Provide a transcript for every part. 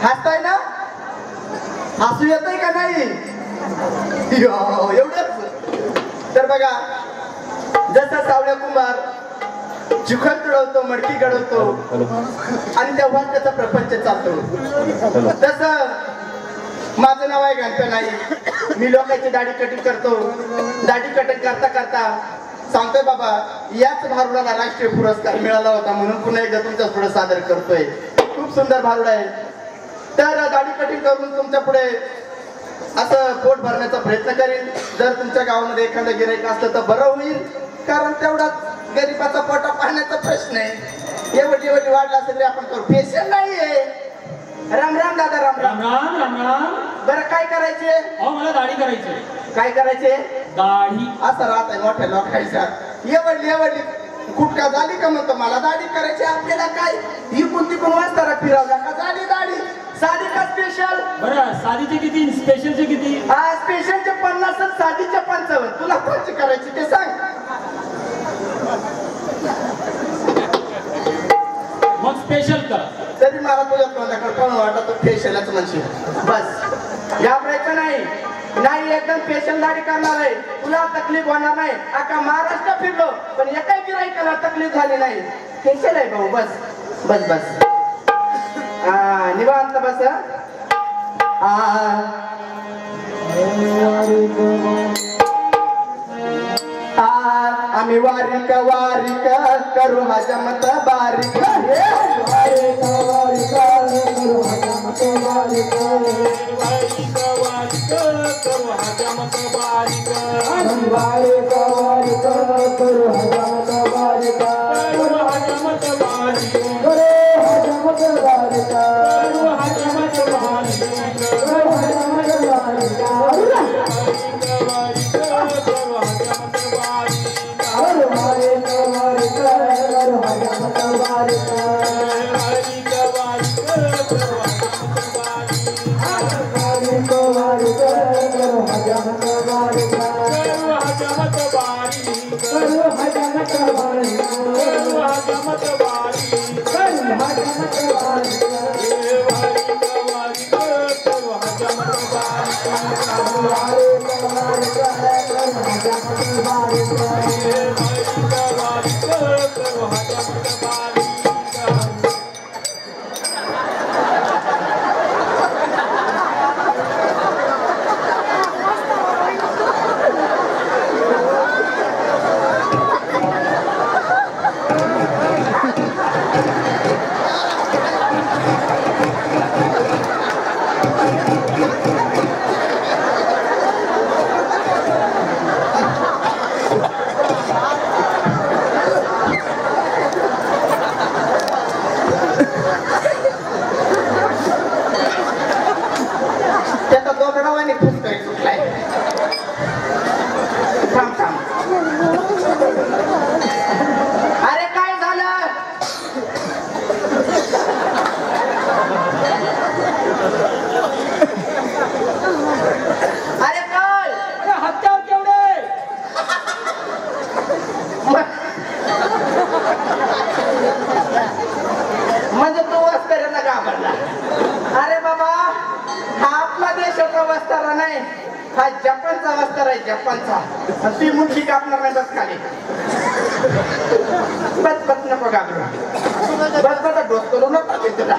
हसताय ना? हसू येतंय का नाही? एवढंच. तर बघा, जसा सावळ्या कुंभार चिखल तुडवतो, मडकी घडवतो आणि तेव्हा त्याचा प्रपंच चालतो, तसं माझं नाव आहे गणपती नाईक. मी लोकांची दाढी कटिंग करतो. दाढी कटिंग करता करता सांगतोय बाबा, याच भारुडाला राष्ट्रीय पुरस्कार मिळाला होता म्हणून पुन्हा एकदा तुमच्या पुढे सादर करतोय. खूप सुंदर भारुड आहे. तर दाढी कटिंग करून तुमच्या पुढे असं पोट भरण्याचा प्रयत्न करेन. जर तुमच्या गावामध्ये एखादं गिराईक असलं तर बरं होईल, कारण तेवढाच गरीबाचा पोटा पाहण्याचा प्रश्न आहे. एवढी वाढला असेल तरी आपण करू. फेशन नाहीये. राम राम दादा. राम राम. राम राम राम. बरं काय करायचे? अहो मला दाढी करायची. काय करायचे? दाढी. असं राहत आहे मोठ्या लोकांचा. एवढली कुटका झाली का म्हणतो मला दाढी करायची. आपल्याला काय ही कोणती कोण वाजताना फिरवला का? झाली दाढी. साधी का स्पेशल? बरं साधीचे किती, स्पेशलचे किती? स्पेशलचे 50 आणि साधीचे 55. तुला कोणची करायची ते सांग. मग स्पेशल कर. तरी मला तुझ्या तोंडाकडे पण वाटत तू फेशियलच म्हणशील. बस घाबरायचं नाही. नाही एकदम स्पेशल दाढी करणार आहे. तुला तकलीफ होणार नाही. अख्खा महाराष्ट्र फिरलो पण एकाही गिराईकाला तकलीफ झाली नाही. फेशियल आहे भाऊ. बस बस बस. निवांत बस. आम्ही वारिक वारिक करू हजमत बारीक. वारिक वारिक करू हजमत बारीक. वारिक वारिक करू हजमत बारीक. वारिक वारिक करू हजमत बारीक. करू हजमत बारीक. करू हजमत बारीक. करू हजमत बारीक. करू हजमत ती मुठी कापणार नाही. बस खाली बस बस. नको घाबरू. बस बस डोस करू नका तुला.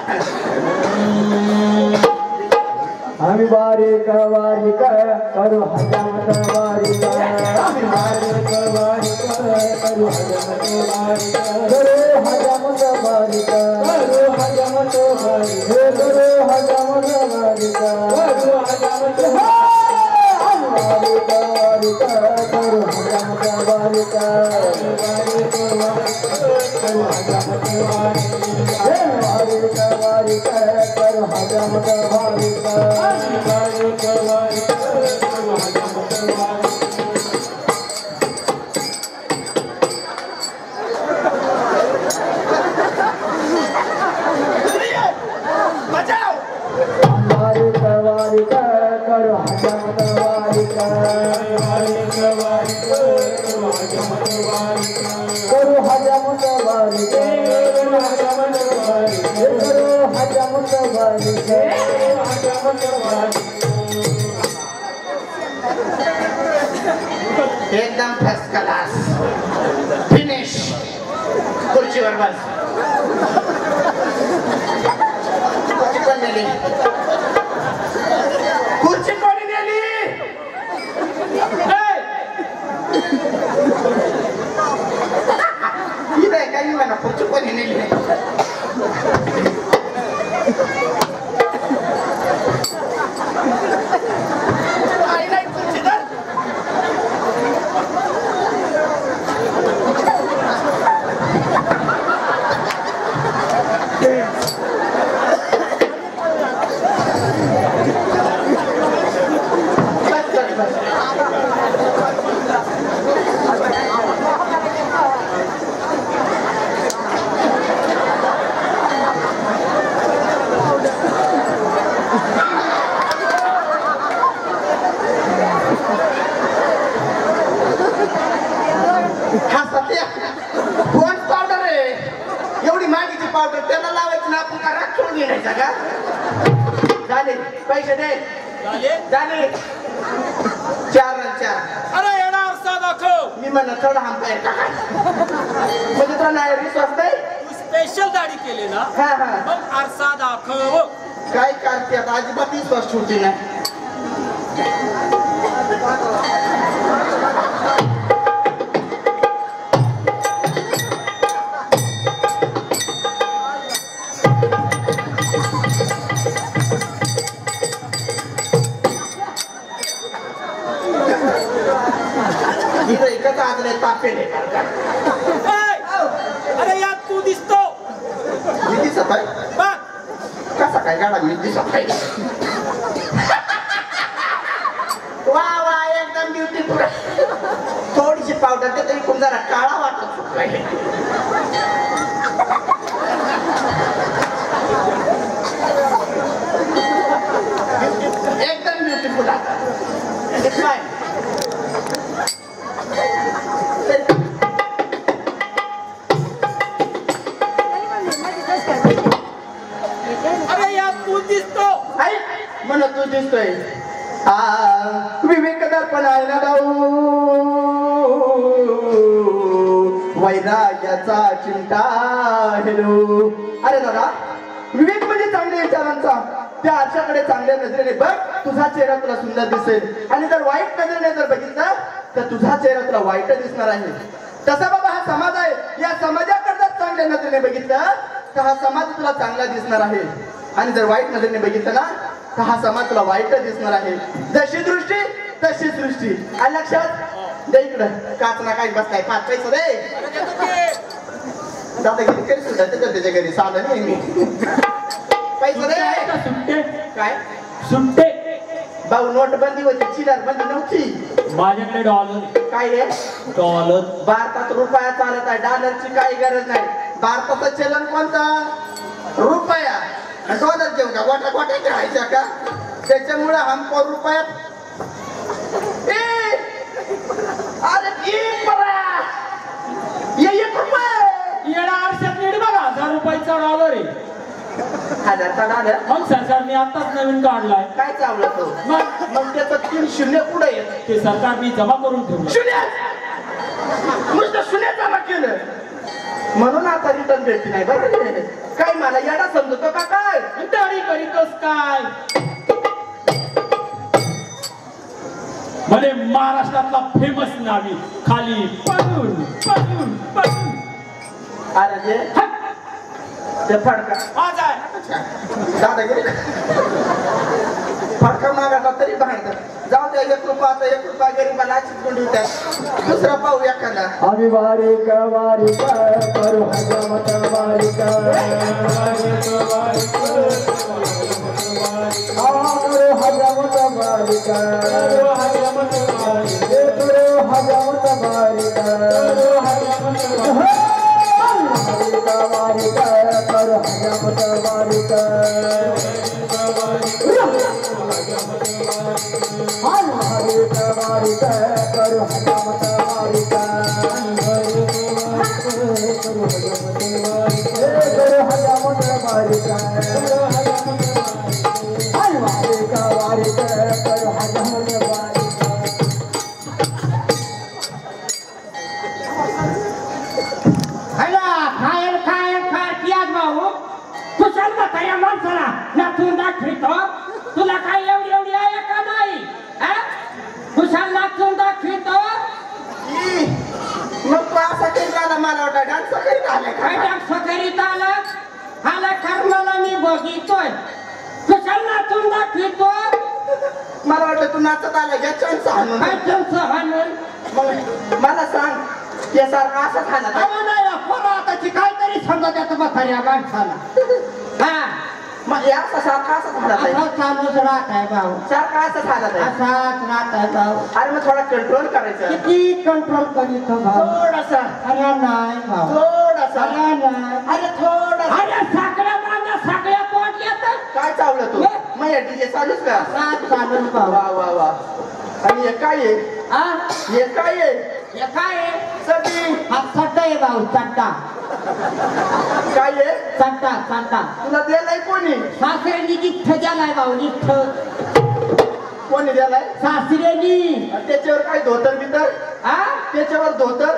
आम्ही बारीक बारीक करू हजमत बारीक. आम्ही बारीक बारीक करू हजमत बारीक. करू हजमत बारीक. करू हजमत बारीक. करू हजमत बारीक. करू हजमत बारीक. करू हजमत बारीक. करू हजमत बारीक. एकदम फर्स्ट क्लास फिनिश खुर्चीवर बस खुर्ची कोण नेली खुर्ची कोणी नेली इथे काही म्हणा खुर्ची कोणी नेली पैसे दे झाले 4 रन 4 अरे येणार आरसा दाखव मी म्हणलं थोडा हमका आहे का म्हणजे तुला नाही विश्वास नाही तू स्पेशल दाढी केली ना हा हा मग आरसा दाखव काय करते आता अजिबात विश्वास ठेवते नाही अरे यात तू दिसतो मी दिसत आहे कसा काय गाडा मी दिसत आहे वा वा एकदम ब्युटीफुल थोडीशी पावडर देतो इकडून जरा काळा वाटत एकदम ब्युटीफुल आहे अरे यात तू दिसतो म्हणत तू दिसतोय विवेक दर्पण आहे ना भाऊ वैराग्याचा चिंता हेलो अरे दादा विवेक म्हणजे चांगल्या विचारांचा त्या आरशाकडे चांगल्या नजरेने बघ तुझा चेहरा तुला सुंदर दिसेल आणि जर वाईट नजरेने जर बघितलं तर तुझा चेहरा तुला वाईट दिसणार आहे तसा बाबा हा समाज आहे या समाजाकडे जर चांगल्या नजरेने बघितलं तर हा समाज तुला चांगला दिसणार आहे आणि जर वाईट नजरेने बघितलं ना तर हा समाज तुला वाईट दिसणार आहे जशी दृष्टी तशी सृष्टी आणि लक्षात दे इकडं काचना काही बसलाय 5 पैसे दे दादागिरी करी सुद्धा त्याच्या घरी साधं नाही मी पैसे दे काय सुट्टे भाऊ नोटबंदी होती चिल्लर बंदी नव्हती माझ्याकडे डॉलर काय आहे डॉलर भारतात रुपया चालत आहे डॉलरची काही गरज नाही भारताचं चलन कोणता रुपया डॉलर घेऊ का गोट्या गोट्या घ्यायच्या का त्याच्यामुळे हमको रुपयात अरे ये 1 रुपया येणा आरशात नीट बघा 1000 रुपयाचा डॉलर आहे 1000चा डॉलर मग सरकारने आताच नवीन काढलाय काय चावलं तो मग त्याचं 3 शून्य पुढे येत ते सरकारने जमा करून ठेवलं शून्य नुसतं शून्य जमा केलं म्हणून आता रिटर्न भेटते नाही बरं काय मला येडा समजतो का काय दाढी करीतोस काय म्हणे महाराष्ट्रातला फेमस नावी खाली पडून पडून पडून अरे ते फडका आज आहे दादागिरी फडका मागायचा तरी बाहेर जाऊ द्या 1 रुपया आता 1 रुपया गरीबाला अशीच गुंडी होत्या दुसरा पाहू एखादा आम्ही बारीका बारीका करू हजामत बारीका करू हजामत बारीका करू हजामत बारीका बारीका करू हजामत बारीका बारीका करू हजामत बारीका करू हजामत बारीका कुशाल म्हाताऱ्या माणसाला नाचून दाखवितो. तुला काय एवढी एवढी आहे का नाही? कुशाल नाचून दाखवितो. मग तू असा करीत आला, मला वाटतं डान्स करीत आलाय काय काय? डान्स करीत आला? आला कर्माला मी बघितोय. कुशाल नाचून दाखवितो. मला वाटतं तू नाचत आला घ्या चान्स हाणून. काय तुमचं हाणून? मग मला सांग ते सारखं असंच हाणत आहे. अहो नाही पोरं आताची काहीतरी समजा त्याचं म्हाताऱ्या माणसाला. हा मग हे असं सारखं असंच हाणत आहे. असं चालूच राहत आहे भाऊ. सारखं असंच हाणत आहे. असाच राहत आहे भाऊ. अरे मग थोडा कंट्रोल करायचं. किती कंट्रोल करीत भाऊ. थोडासा अरे नाही भाऊ. थोडासा अरे नाही. अरे थोडासा. अरे सगळ्या माझ्या सगळ्या तोडल्या तर काय चावलं तू? मग या डीजे चालूच का? सात चालून भाऊ. वा वा वा. आणि हे काय आहे? हा हे काय आहे? हे काय आहे? सगळी हा चड्डा आहे भाऊ. चड्डा काय आहे? चड्डा चड्डा. तुला द्यायलाय कोणी? सासऱ्यांनी गिफ्ट द्यालाय भाऊ. गिफ्ट कोणी द्यायलाय? सासऱ्यांनी. आणि त्याच्यावर काय धोतर बितर? हा त्याच्यावर धोतर?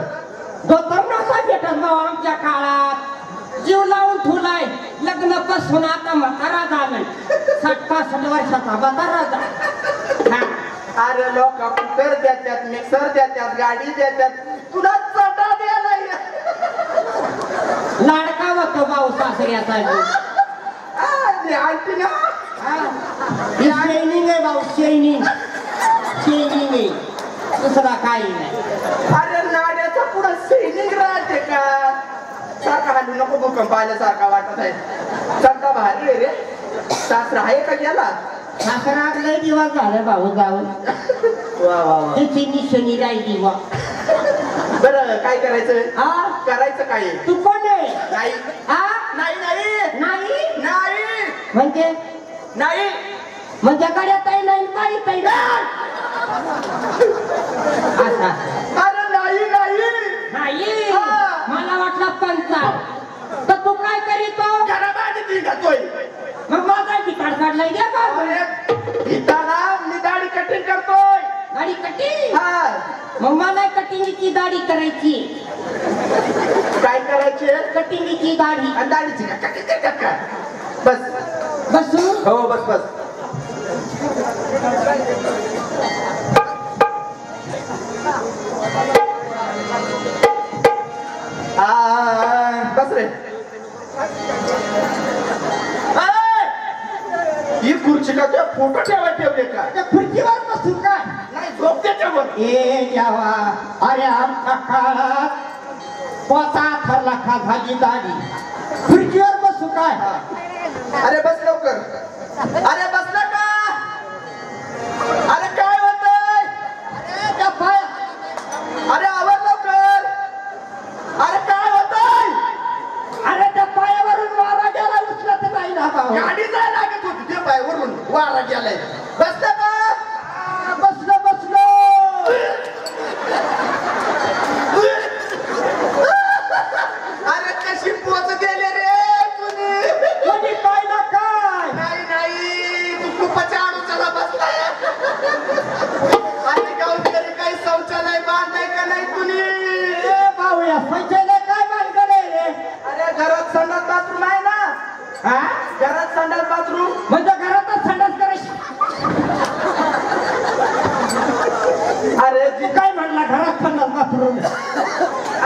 धोतर नव्हता भेटत भाऊ आमच्या काळात. जीव लावून ठेवलाय. लग्नापासून आता म्हातारा झालाय. 60-65 वर्षाचा म्हातारा झाला. हा अरे लोक कुकर देतात, मिक्सर देतात, गाडी देतात, तुला चटा द्यायलाय. लाडका होतो भाऊ सासऱ्याचा. आणखी ना शेनिंग आहे भाऊ. शेनिंग शेनिंग आहे. दुसरा काही नाही. अरे नाड्याचा पुढं सैनिक राहते का? सारखा हालू नको, भूकंप आल्यासारखा वाटत आहे. चटा भारी आहे रे. सासरा आहे का गेला? सासरा लय दिवस झाले भाऊ जाऊन. वा वा वा. त्याची निशाणी राहिली बा. बरं काय करायचं? हा करायचं काय? तू कोण आहे? नाही हा नाही नाही नाही नाही म्हणजे नाही म्हणजे गड्यातही नाही काही काही असा अरे नाही नाही नाही. हा. मला वाटलं पंचा. तर तू काय करीतो? घराबाहेर निघतोय. मग माझा गिटार काढलाय घ्या का? अरे इथं मी दाढी कटिंग करतोय. दाढी कटिंग. हा मग मला कटिंगची दाढी करायची. काय करायचे? कटिंगची दाढी. आणि दाढीची का कटिंग करतात का? बस बसू. हो बस बस. बस रे. ही खुर्ची का तुझ्या फोटो ठेवायला ठेवले का? त्या खुर्चीवर बसू काय? नाही झोप त्याच्यावर. ए देवा. अरे आमच्या काळात पोता थरला का झाली दाढी. खुर्चीवर बसू काय? अरे बस लवकर. अरे बसला का? अरे काय होतंय? अरे त्या पाय. अरे आवाज लवकर. अरे काय होतंय? अरे त्या पायावरून वारा गेला उचलत नाही ना भाऊ. गाडी जायला लागत होती ते पायवरून वारा गेलाय. बसला का? बसलो बसलो. अरे कशी पोच गेले रे तुम्ही? कोणी काय ना काय. नाही नाही तू खूपच अडचणा बसलाय. अरे गाऊन तरी काही शौचालय बांधाय का नाही कुणी? ए भाऊ या पैशाला काय मानकडे रे? अरे घरात संडास बाथरूम आहे ना? हा घरात संडास बाथरूम. म्हणजे घरातच संडास करायची. अरे तू काय म्हणला घरात संडास बाथरूम?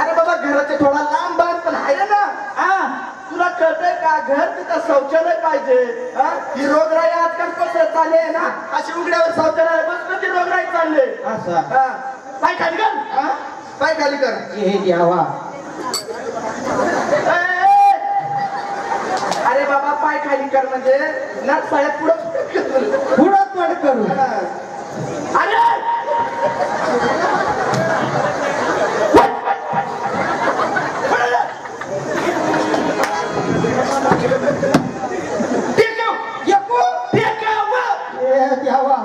अरे बाबा घराचे थोडा लांब बांध पण आहे ना. हा तुला कळतंय का? घर तिथं शौचालय पाहिजे. हा? ही रोगराई आजकाल कसं चालली आहे ना, अशी उघड्यावर शौचालय बसलं ती रोगराई चालली. असा. हा. पाय खाली कर. हा? पाय खाली कर. हे द्यावा. ए! अरे बाबा पाय खाली कर म्हणजे नट साहेब पुढं पुढं पड करू. अरे ए द्यावा.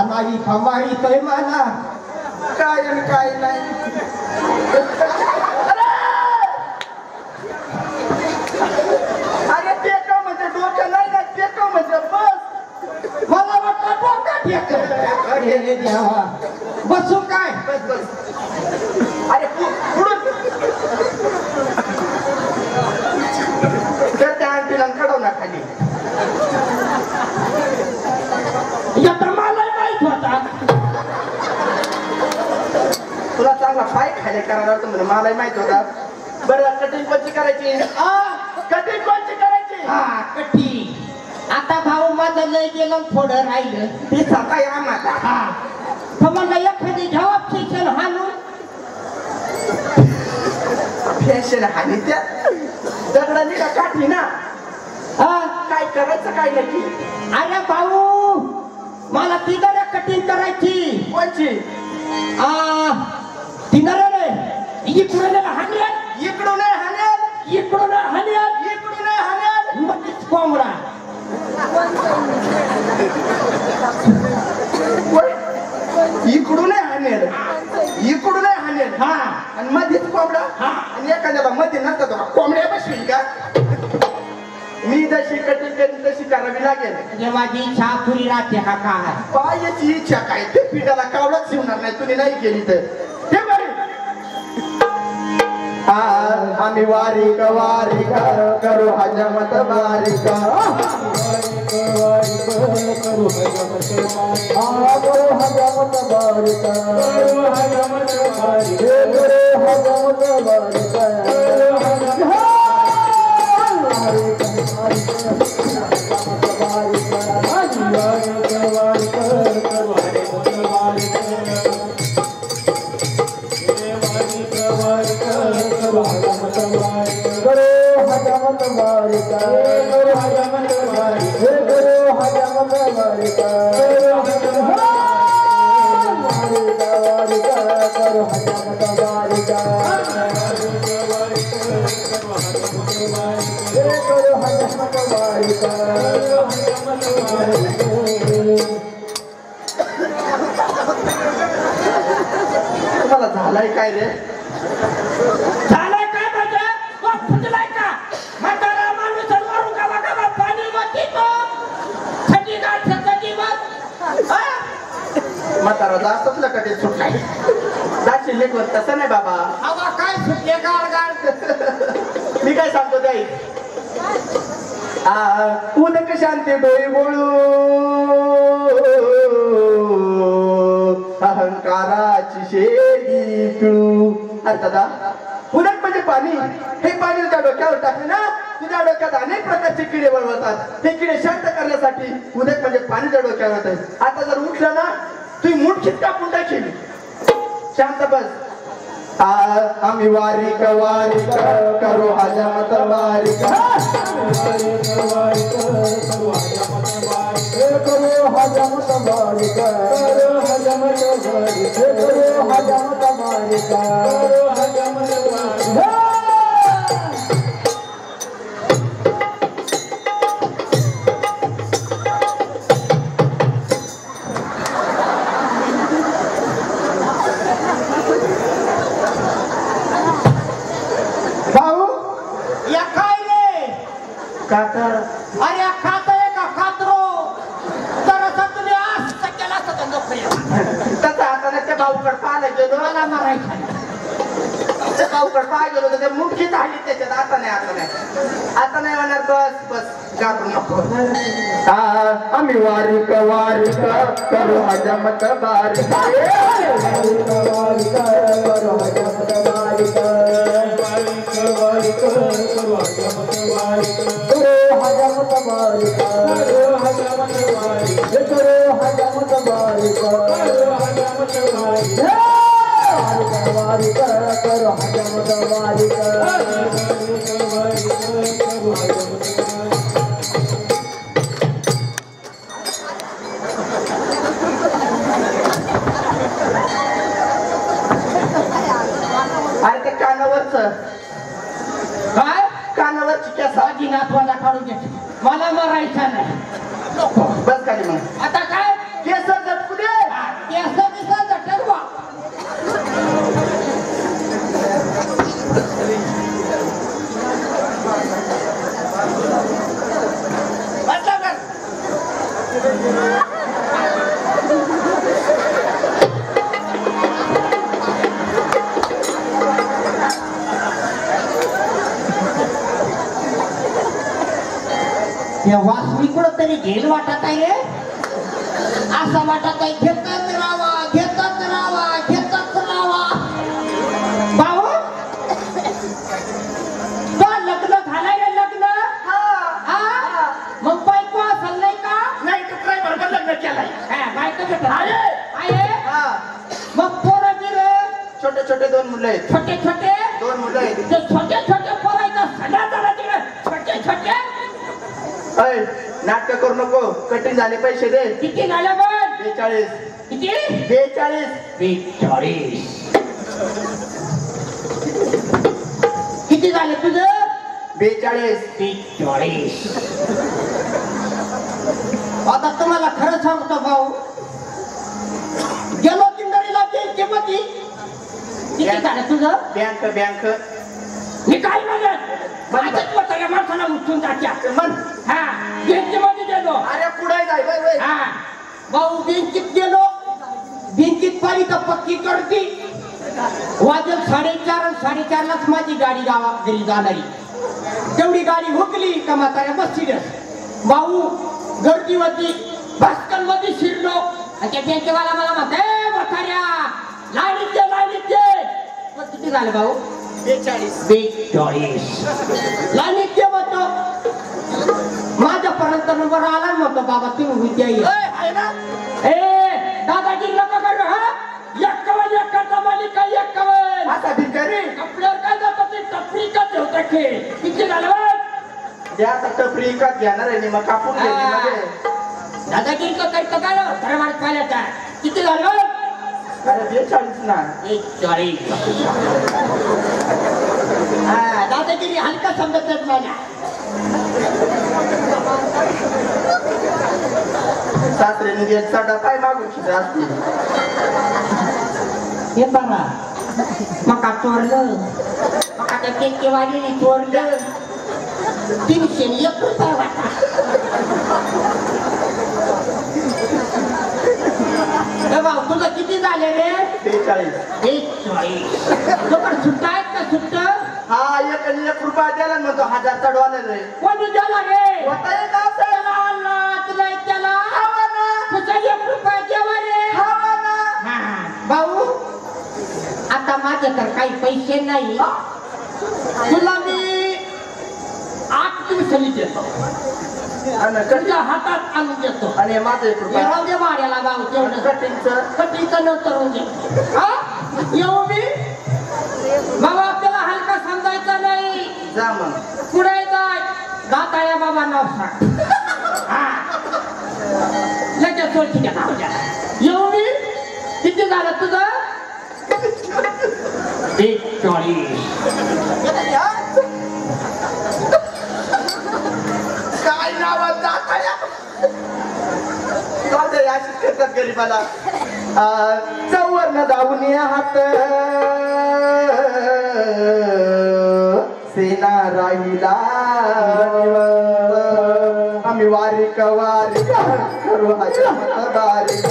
अनाई खमारी तोय मला. काय आणि काय नाही. अरे टेका म्हणजे डोकं नाही ना, टेका म्हणजे बस. मला वाटलं डोका टेक. अरे द्यावा. बसू काय? बस बस. अरे पुढून तर त्या आंटीला खडव ना खाली. करायची. आता मलाही माहित होता. तुला चांगला पाय खायला करायला होतं म्हणे मलाही माहित होता. बरं कटिंग कोणची करायची? कटिंग कोणची करायची? हा कठी. आता भाऊ माझं लय गेलं थोडं राहिलं. ती सकाळी आम्हाला हा तर म्हणलं एखादी जवाब शिक्षण हाणून फॅशन हानी त्या दगडाने का काठी ना. काय करायचं काय नक्की? अरे भाऊ मला ती जरा कटिंग करायची. कोणची? ती रे इकडून हाणेल इकडून हाणेल इकडून हाणेल इकडून हाणेल मध्येच कोंबडा. इकडून हाणेल इकडून हाणेल हा आणि मध्येच कोंबडा. हा. आणि एखाद्याला मध्ये नसतात का कोंबड्या बसवी का? मी जशी कटिंग करीन तशी करावी लागेल. म्हणजे माझी इच्छा पुरी राहते का काय? पायाची इच्छा काय ते पिठाला कावळाच शिवणार नाही तुम्ही नाही केली तर. हे बरे आम्ही वारीक वारीक करू हजमत बारीक. करू हजमत बारिका तुम्हाला झालाय काय रे? झालंय काय म्हणजे? तो फुटलाय का? म्हातारा माणूस मारू का बघा पाणी मध्ये तो थंडी गाठ थंडी मत. म्हातारा जास्तच लकटे सुटलाय. जाशील लेखवर तसं नाही बाबा. हवा काय सुटले गाळ गाळ. मी काय सांगतो ताई? उदक शांती डोई बोळू अहंकाराची शेगी पिळू. अरे दादा उदक म्हणजे पाणी. हे पाणी तुझ्या डोक्यावर टाकले ना तुझ्या डोक्यात अनेक प्रकारचे किडे वळवतात. ते किडे शांत करण्यासाठी उदक म्हणजे पाणीच्या डोक्यावर होत. आता जर उठलं ना तुम्ही मुठीत कापून टाकेल. शांत बस. आम्ही वारीक वारीक करू हजमत बारीक. करू हजमत बारिका हजमत बारिका काका अरे खातोय का खातरो तर असं तुम्ही असं केला असतं तर नोकरी तसं हाताने त्या भाऊकडे पाहायला गेलो. मला मारायचं त्या भाऊकडे पाहायला गेलो तर ते मुठीच आली त्याच्यात. आता नाही आता नाही आता नाही म्हणणार. बस बस घाबरू नको. आम्ही वारीक वारीक करू हजमत बारीक. अरे ते कानावरच काय कानावरची केस माझी नातवाला काढून घेते. मला मारायचं नाही. बस खाली मग. आता काय केस झटकू दे. केस बिस झटकवा. त्या वासनी कुठं तरी घेल वाटत आहे रे असा वाटत आहे घेतच राहावा घेतच राहावा घेतच राहावा भाऊ तो लग्न झालाय रे लग्न हा मग बायको असेल नाही का नाही तू काय बरोबर लग्न केलाय हा बायको भेटत आहे. आहे हा मग पोरं गिरे छोटे छोटे 2 मुलं आहेत छोटे छोटे 2 मुलं आहेत ते छोटे छोटे पोरायचं सडा झाला तिकडे छोटे छोटे अय नाटक करू नको कठीण झाले पैसे दे किती झालं पण 42 किती 42 किती झाले तुझं 42 आता तुम्हाला खरं सांगतो भाऊ गेलो किंदरीला किंमती किती झालं तुझं बँक मी काय म्हणत माझ्याच पोटाच्या माणसाला उठून जात्या मन हा बँकेमध्ये गेलो अरे पुढे जाय बाय हा भाऊ बँकेत गेलो बँकेत पाणी तर पक्की करती वाजल 4:30 आणि 4:30लाच माझी गाडी गावात घरी जाणारी तेवढी गाडी हुकली का म्हाताऱ्या बसली भाऊ गर्दी होती भास्कर मध्ये शिरलो आणि त्या बँकेवाला मला म्हणते म्हाताऱ्या लाईनीत मग किती झालं भाऊ 42 लाईनीत म्हणतो माझ्यापर्यंत नंबर आला म्हणतो बाबा तुम्ही उद्या या ए दादागिरी नका करू हा एकाचा मालिका एकावन आता भिकारी आपल्यावर काय जातं ते टपरीकच ठेवतं खेळ किती झालं द्या आता टपरी विकत घेणार आहे मग कापून घ्यायची मध्ये दादागिरी का करतं काय खरं माणूस पाहिल्याचा किती झालं अरे 42 ना 42 हा दादागिरी हलका समजत येत मला सासऱ्याने द्यायचा डबा मागून शिजा असते हे बघा मका चोरलं मका त्या केकेवालीने चोरलं 301 रुपये वाटा भाऊ तुझं किती झाले रे 42 पण सुट्टा आहेत का सुट्ट हा 1 रुपया द्याला म्हणतो 1000 चढवायला रे कोणी द्याला रे होता एक असं तुला त्याला तुझा 1 रुपया जेव्हा रे भाऊ आता माझे तर काही पैसे नाही तुला मी 8 दिवसांनी देतो तुझ्या हातात आणून देतो आणि माझं 1 रुपया येऊ दे भाड्याला भाऊ तेवढं कटीचं नंतर देतो हा येऊ मी बाबा आपल्याला हलका समजायचा नाही जा मग पुढे जाय दाताया बाबा नाव सांग हा लगेच सोडची घ्या नाव द्या येऊ मी किती झालं तुझं 41 काय नावात जाता अशीच करतात गरीबाला चौवर्ण धावून हात सेना राहिला आम्ही वारिक करू हजमत बारिक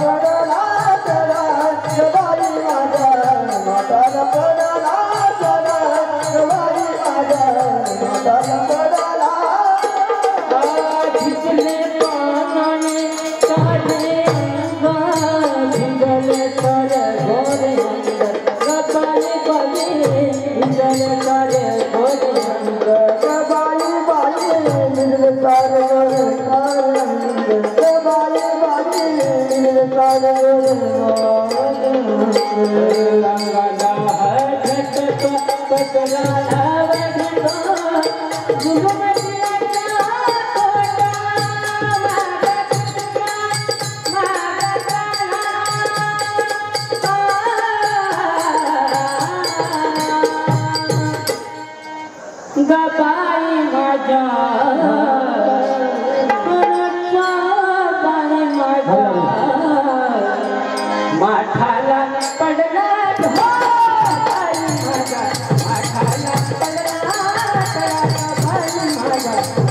पडला रंगाला झटको पकडाला वडको गुरुमतीचा कोटा गबाई माझ्या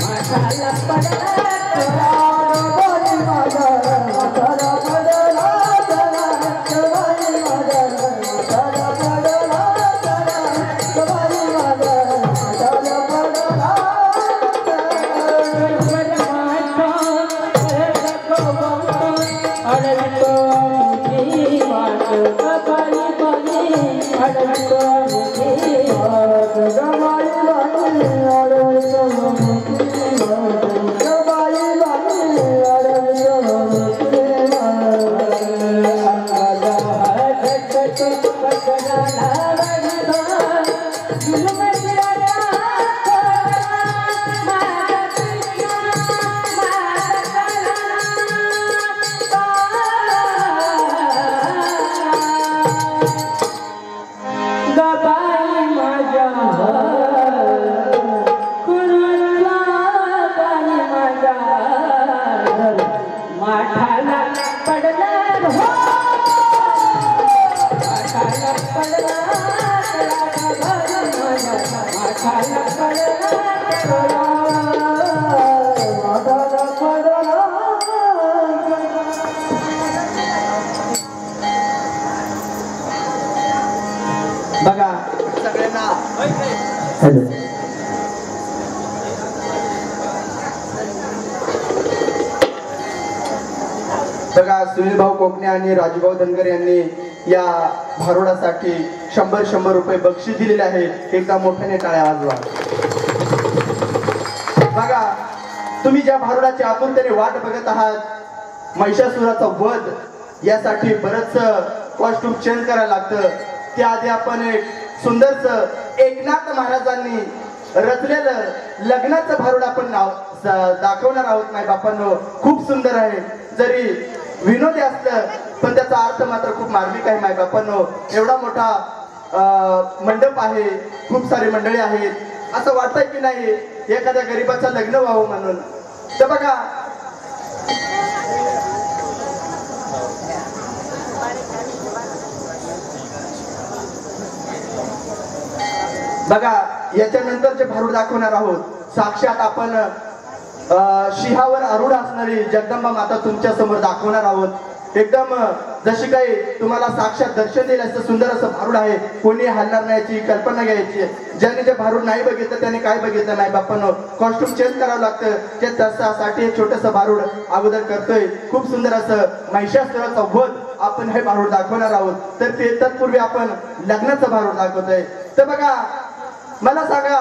माठाला पडला माठाला पडला माठाला बघा सगळ्यांना बघा सुनील भाऊ कोकणे आणि राजूभाऊ धनगर यांनी या भारुडासाठी 100 रुपये बक्षीस दिलेले आहे. एकदा मोठ्याने टाळ्या वाजवा. बघा तुम्ही ज्या भारुडाची आतुरतेने वाट बघत आहात महिषासुराचा वध यासाठी बरंच कॉस्ट्यूम चेंज करायला लागतं. त्याआधी आपण एक सुंदरच एकनाथ महाराजांनी रचलेलं लग्नाचं भारुड आपण दाखवणार आहोत. नाही बापांनो खूप सुंदर आहे. जरी विनोदी असलं पण त्याचा अर्थ मात्र खूप मार्मिक आहे. माय बापांनो एवढा मोठा मंडप आहे, खूप सारी मंडळी आहेत. असं वाटतंय की नाही एखाद्या गरीबाचं लग्न व्हावं म्हणून. तर बघा बघा याच्यानंतर जे भारूड दाखवणार आहोत साक्षात आपण शिहावर आरूढ असणारी जगदंबा माता तुमच्या समोर दाखवणार आहोत. एकदम जशी काही तुम्हाला साक्षात दर्शन देईल असं सुंदर असं भारूड आहे. कोणी हलणार नाही याची कल्पना घ्यायची. ज्याने जे भारूड नाही बघितलं त्याने काय बघितलं नाही बापांनो. कॉस्ट्यूम चेंज करावं लागतं. ते त्यासाठी एक छोटंसं भारूड अगोदर करतोय. खूप सुंदर असं महिषासुराचा वध आपण हे भारूड दाखवणार आहोत. तर ते तत्पूर्वी आपण लग्नाचं भारूड दाखवतोय. तर बघा मला सांगा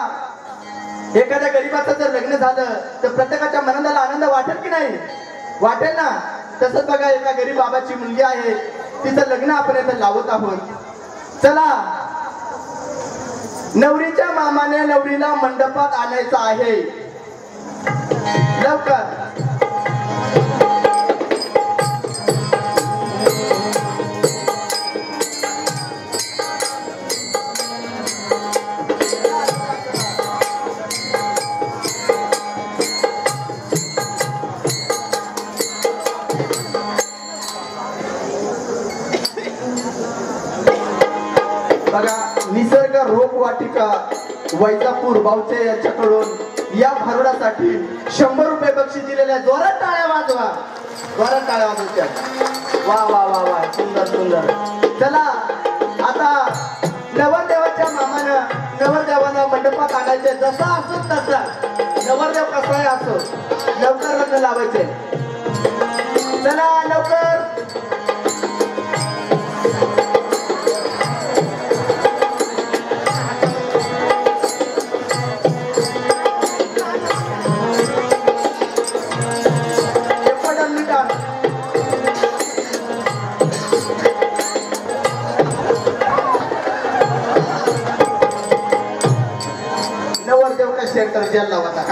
एखाद्या गरीबाचं जर लग्न झालं तर प्रत्येकाच्या मनाला आनंद वाटेल की नाही? वाटेल ना. तसंच बघा एका गरीब बाबाची मुलगी आहे, तिचं लग्न आपण इथं लावत आहोत. चला नवरीच्या मामाने नवरीला मंडपात आणायचं आहे. लवकर बघा निसर्ग रोपवाटिका वैजापूर बावचे यांच्याकडून या भारुडासाठी 100 रुपये बक्षीस दिलेले आहे. जोरात टाळ्या वाजवा. जोरात टाळ्या वाजवत्या. वा वा वा वा सुंदर सुंदर. चला आता नवरदेवाच्या मामानं नवरदेवानं मंडपात आणायचे. जसा असो तसा नवरदेव कसाही असो लवकर लग्न लावायचे. चला लवकर.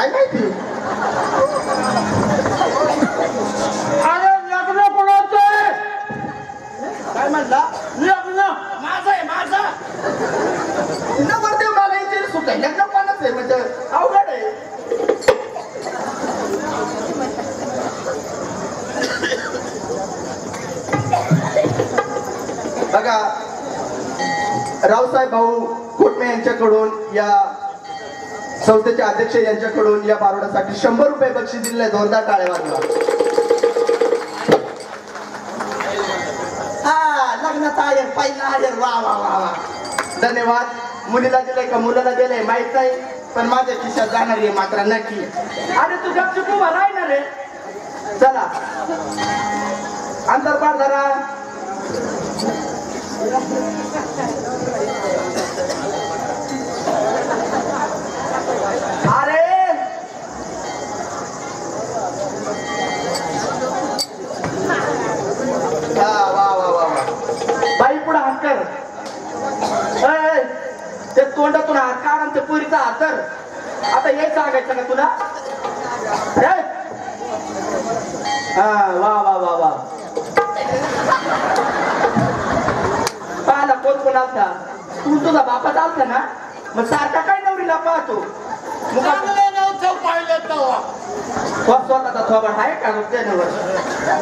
काय माहिती अरे लग्न कोणाचं आहे? काय म्हणला लग्न माझं आहे माझं. नवरदेव मला इथे सुटाय लग्न कोणाच आहे म्हणजे अवघड आहे. बघा रावसाहेब भाऊ कोटमे यांच्याकडून या संस्थेचे अध्यक्ष यांच्याकडून या बारोडासाठी 100 रुपये बक्षीस दिले. जोरदार टाळ्या वाजवा. हा लग्नाचा आयर पहिला आयर वा वा वा वा. धन्यवाद. मुलीला दिलंय का मुलाला दिलंय माहित नाही पण माझ्या खिशात जाणार आहे मात्र नक्की. अरे तू गपचूप उभा राहणार रे. चला अंतर पार धरा. अरे वा वा वा वा. बाई पुढे हात कर. ते तोंडातून हात काढ आणि ते पुरीचा हात कर. आता हे सांगायचं का तुला. हा वा वा वा वा. पाहिला कोण कोण आलता. तू तुझा बापा चालता ना मग सारखा काय नवरीला पाहतो. स्वतःचा थोबड आहे का त्यावर.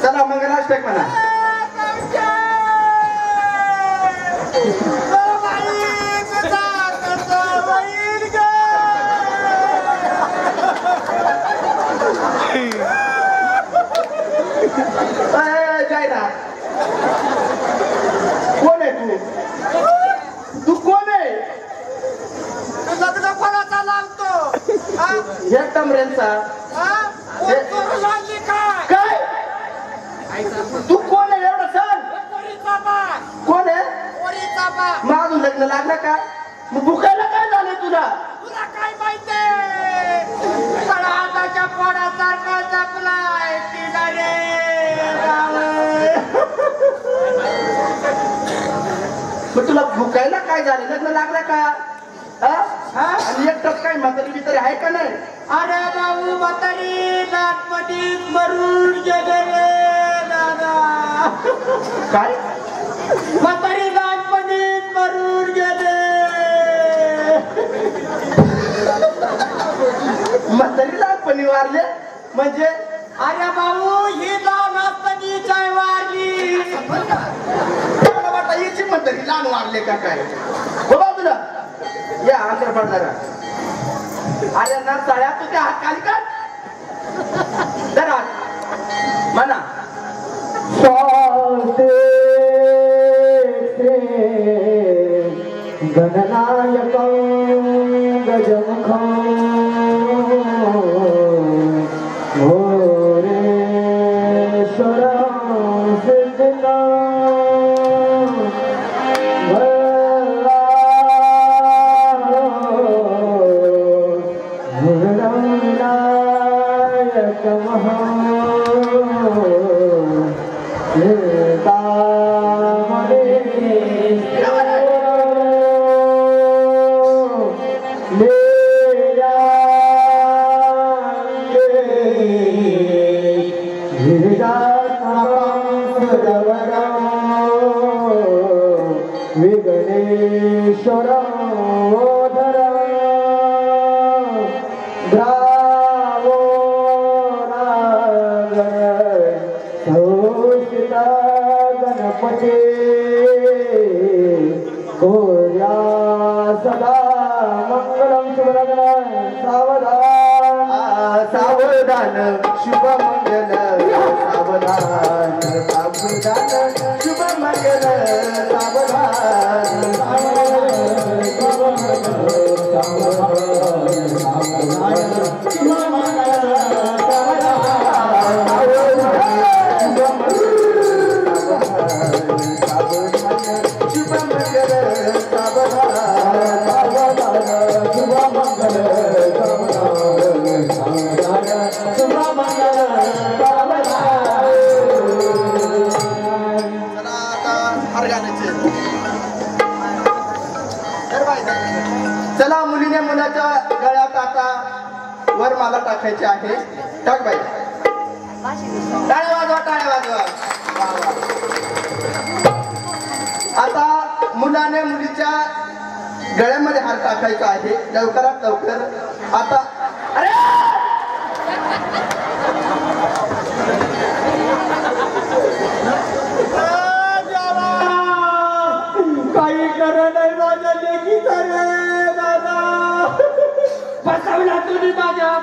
चला मंगलाष्टक म्हणा. जायना कोण आहे तू. तू कोण आहे. लग्न कोणाचा लागतो एकदम रेंचा काय. तू कोण आहे एवढं सांग. कोण आहे मग अजून लग्न लागलं का. मग भुकायला काय झालं तुला. तुला काय माहिती हाताच्या पोडासारखा जपलाय तिला रे. मग तुला भुकायला काय झालं. लग्न लागलं का. आणि एकटाच काय म्हातारी बितारी आहे का नाही. अरे बाबू म्हातारी लहानपणीच मरून गेले रे दादा. काय म्हातारी लहानपणीच मरून गेले. म्हातारी लहानपणी वारले म्हणजे. अरे भाऊ ही लहान असतानीच आहे वारली. मला वाटतं याची म्हातारी लहान वारले का काय. बोला तुला या अंतर पडणारा. अरे ना साळ्या तू त्या हात खाली काढ. जरा म्हणा. गणनायकं गजमुखं घोरेश्वरं सिद्धिं सावधान शुभ मंगल सावधान सावधान शुभ मंगल सावधान चला मुलीने मुलाच्या गळ्यात आता वर मला टाकायचे आहे. टाक बाई. टाळ्या वाजवा, टाळ्या वाजवा. वा, वा. आता मुलाने मुलीच्या गळ्यामध्ये हार टाकायचा आहे. लवकरात लवकर. आता अरे काही खरं नाही माझ्या लेकीचं रे दादा. फसवला तुम्ही माझ्या